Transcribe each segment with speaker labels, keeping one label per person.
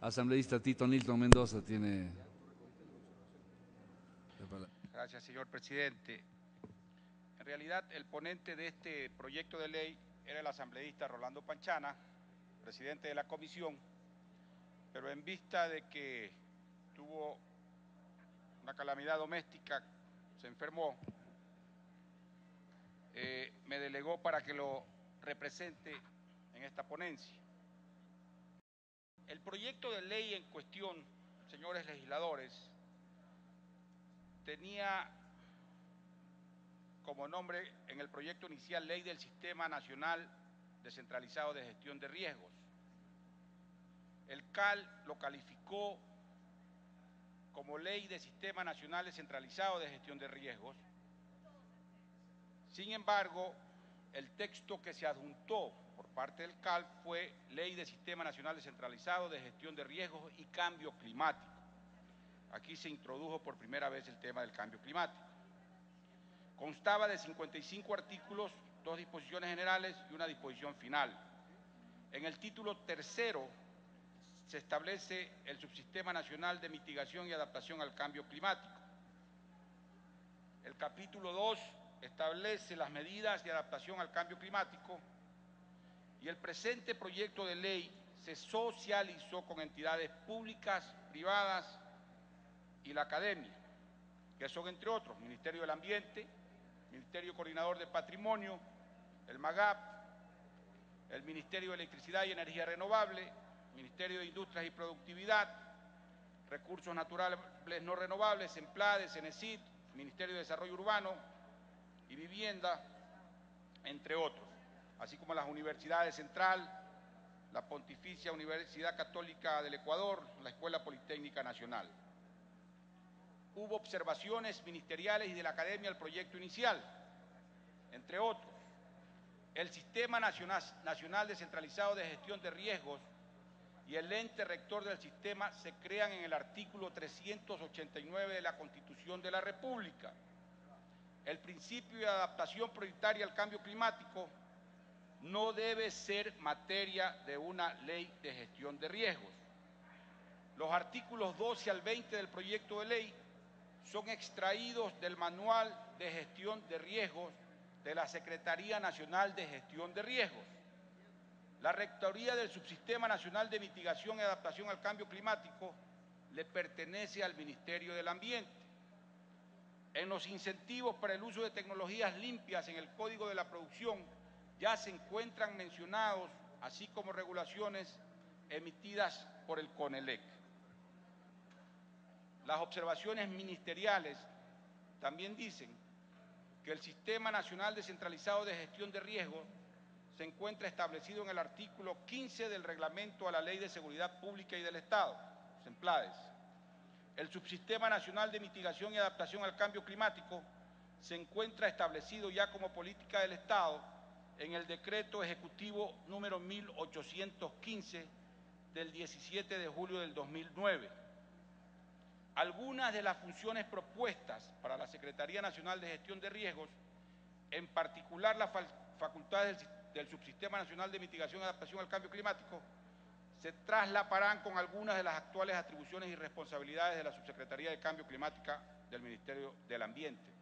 Speaker 1: Asambleísta Tito Nilton Mendoza tiene la palabra.
Speaker 2: Gracias, señor presidente. En realidad, el ponente de este proyecto de ley era el asambleísta Rolando Panchana, presidente de la comisión, pero en vista de que tuvo una calamidad doméstica, se enfermó, me delegó para que lo represente en esta ponencia. El proyecto de ley en cuestión, señores legisladores, tenía como nombre en el proyecto inicial Ley del Sistema Nacional Descentralizado de Gestión de Riesgos. El CAL lo calificó como Ley de Sistema Nacional Descentralizado de Gestión de Riesgos. Sin embargo, el texto que se adjuntó por parte del CAL fue Ley de Sistema Nacional Descentralizado de Gestión de Riesgos y Cambio Climático. Aquí se introdujo por primera vez el tema del cambio climático. Constaba de 55 artículos, 2 disposiciones generales y una disposición final. En el título tercero se establece el Subsistema Nacional de Mitigación y Adaptación al Cambio Climático. El capítulo 2 establece las medidas de adaptación al cambio climático y el presente proyecto de ley se socializó con entidades públicas, privadas y la academia, que son entre otros Ministerio del Ambiente, Ministerio Coordinador de Patrimonio, el MAGAP, el Ministerio de Electricidad y Energía Renovable, Ministerio de Industrias y Productividad, Recursos Naturales No Renovables, EMPLADE, CENESID, Ministerio de Desarrollo Urbano y Vivienda, entre otros, así como las universidades Central, la Pontificia Universidad Católica del Ecuador, la Escuela Politécnica Nacional. Hubo observaciones ministeriales y de la academia al proyecto inicial, entre otros. El Sistema Nacional Descentralizado de Gestión de Riesgos y el ente rector del sistema se crean en el artículo 389 de la Constitución de la República. El principio de adaptación prioritaria al cambio climático no debe ser materia de una ley de gestión de riesgos. Los artículos 12 al 20 del proyecto de ley son extraídos del Manual de Gestión de Riesgos de la Secretaría Nacional de Gestión de Riesgos. La rectoría del Subsistema Nacional de Mitigación y Adaptación al Cambio Climático le pertenece al Ministerio del Ambiente. En los incentivos para el uso de tecnologías limpias en el Código de la Producción ya se encuentran mencionados, así como regulaciones emitidas por el CONELEC. Las observaciones ministeriales también dicen que el Sistema Nacional Descentralizado de Gestión de Riesgos se encuentra establecido en el artículo 15 del Reglamento a la Ley de Seguridad Pública y del Estado, SEMPLADES. El Subsistema Nacional de Mitigación y Adaptación al Cambio Climático se encuentra establecido ya como política del Estado en el Decreto Ejecutivo número 1815 del 17 de julio del 2009. Algunas de las funciones propuestas para la Secretaría Nacional de Gestión de Riesgos, en particular las facultades del Subsistema Nacional de Mitigación y Adaptación al Cambio Climático, se traslaparán con algunas de las actuales atribuciones y responsabilidades de la Subsecretaría de Cambio Climático del Ministerio del Ambiente.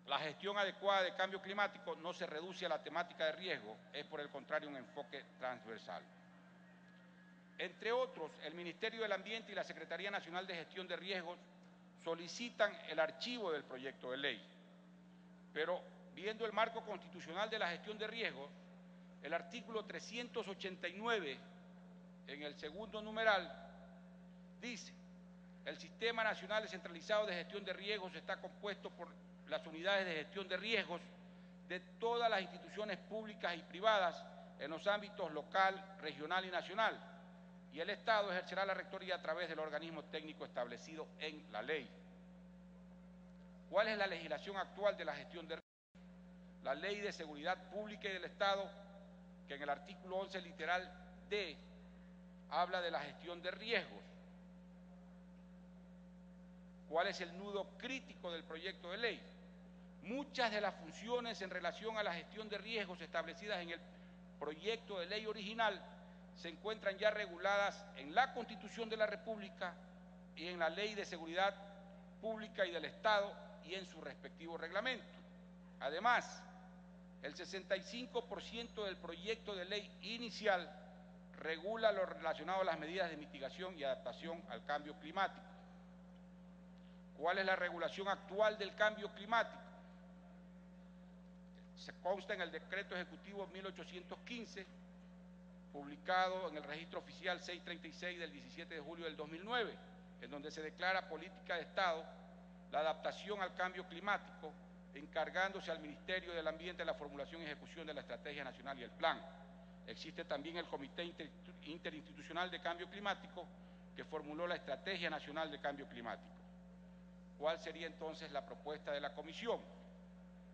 Speaker 2: La gestión adecuada de cambio climático no se reduce a la temática de riesgo, es por el contrario un enfoque transversal. Entre otros, el Ministerio del Ambiente y la Secretaría Nacional de Gestión de Riesgos solicitan el archivo del proyecto de ley, pero viendo el marco constitucional de la gestión de riesgos, el artículo 389, en el segundo numeral, dice: el Sistema Nacional Descentralizado de Gestión de Riesgos está compuesto por las unidades de gestión de riesgos de todas las instituciones públicas y privadas en los ámbitos local, regional y nacional, y el Estado ejercerá la rectoría a través del organismo técnico establecido en la ley. ¿Cuál es la legislación actual de la gestión de riesgos? La Ley de Seguridad Pública y del Estado, que en el artículo 11, literal D, habla de la gestión de riesgos. ¿Cuál es el nudo crítico del proyecto de ley? Muchas de las funciones en relación a la gestión de riesgos establecidas en el proyecto de ley original se encuentran ya reguladas en la Constitución de la República y en la Ley de Seguridad Pública y del Estado y en su respectivo reglamento. Además, el 65% del proyecto de ley inicial regula lo relacionado a las medidas de mitigación y adaptación al cambio climático. ¿Cuál es la regulación actual del cambio climático? Se consta en el Decreto Ejecutivo 1815, publicado en el Registro Oficial 636 del 17 de julio del 2009, en donde se declara política de Estado la adaptación al cambio climático, encargándose al Ministerio del Ambiente la formulación y ejecución de la Estrategia Nacional y el Plan. Existe también el Comité Interinstitucional de Cambio Climático, que formuló la Estrategia Nacional de Cambio Climático. ¿Cuál sería entonces la propuesta de la Comisión?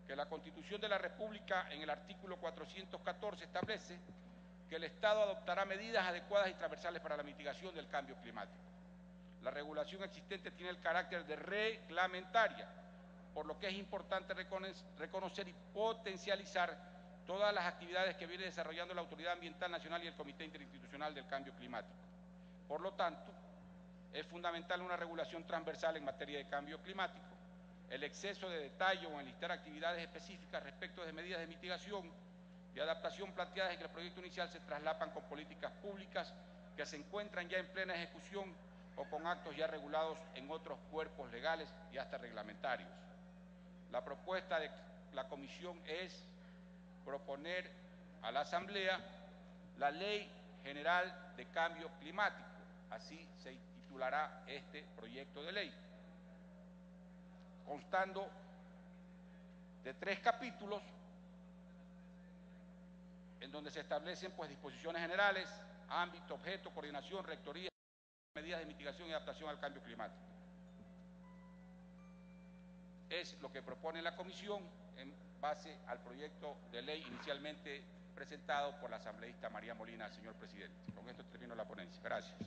Speaker 2: Que la Constitución de la República, en el artículo 414, establece que el Estado adoptará medidas adecuadas y transversales para la mitigación del cambio climático. La regulación existente tiene el carácter de reglamentaria, por lo que es importante reconocer y potencializar todas las actividades que viene desarrollando la Autoridad Ambiental Nacional y el Comité Interinstitucional del Cambio Climático. Por lo tanto, es fundamental una regulación transversal en materia de cambio climático. El exceso de detalle o enlistar actividades específicas respecto de medidas de mitigación y adaptación planteadas en el proyecto inicial se traslapan con políticas públicas que se encuentran ya en plena ejecución o con actos ya regulados en otros cuerpos legales y hasta reglamentarios. La propuesta de la Comisión es proponer a la Asamblea la Ley General de Cambio Climático, así se titulará este proyecto de ley, constando de 3 capítulos en donde se establecen disposiciones generales, ámbito, objeto, coordinación, rectoría, medidas de mitigación y adaptación al cambio climático. Es lo que propone la Comisión en base al proyecto de ley inicialmente presentado por la asambleísta María Molina, señor presidente. Con esto termino la ponencia. Gracias.